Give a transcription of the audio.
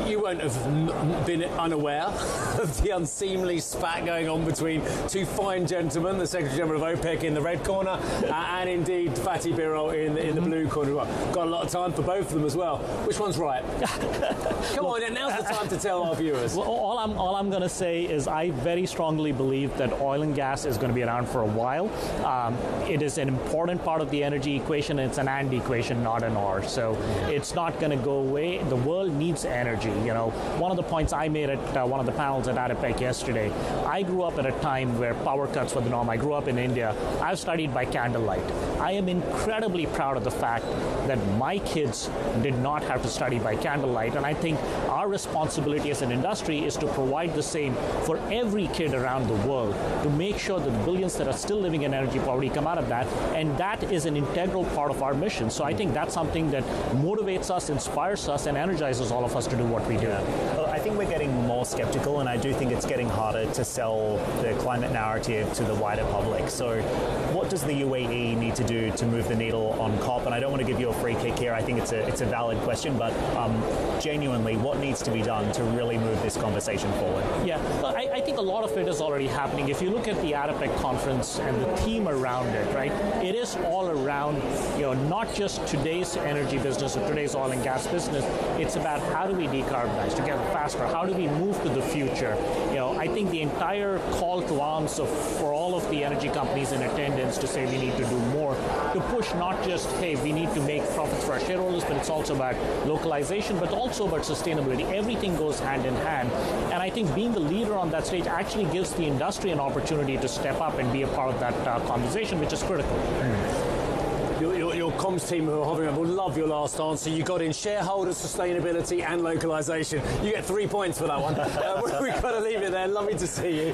You won't have been unaware of the unseemly spat going on between two fine gentlemen, the Secretary General of OPEC in the red corner, and indeed Fatih Birol in the blue corner. Got a lot of time for both of them as well. Which one's right? Come on, now's the time to tell our viewers. Well, all I'm going to say is I very strongly believe that oil and gas is going to be around for a while. It is an important part of the energy equation, and it's an and equation, not an or. So it's not going to go away. The world needs energy. You know, one of the points I made at one of the panels at ADIPEC yesterday, I grew up at a time where power cuts were the norm. I grew up in India. I've studied by candlelight. I am incredibly proud of the fact that my kids did not have to study by candlelight, and I think our responsibility as an industry is to provide the same for every kid around the world, to make sure that the billions that are still living in energy poverty come out of that, and that is an integral part of our mission. So I think that's something that motivates us, inspires us, and energizes all of us to do what we do. Well, I think we're getting more skeptical, and I do think it's getting harder to sell the climate narrative to the wider public. So what does the UAE need to do to move the needle on COP? And I don't want to give you a free kick here. I think it's a valid question, but genuinely, what needs to be done to really move this conversation forward? Yeah, well, I think a lot of it is already happening. If you look at the ADIPEC conference and the theme around it, right, it is all around, not just today's energy business or today's oil and gas business. It's about how do we decarbonize together faster? How do we move to the future? I think the entire call to arms for all of the energy companies in attendance to say we need to do more, to push not just, hey, we need to make profits for our shareholders, but it's also about localization, but also about sustainability. Everything goes hand in hand. And I think being the leader on that stage actually gives the industry an opportunity to step up and be a part of that conversation, which is critical. Your comms team who are hovering up will love your last answer. You got in shareholder sustainability and localization. You get 3 points for that one. We've got to leave it there. Lovely to see you.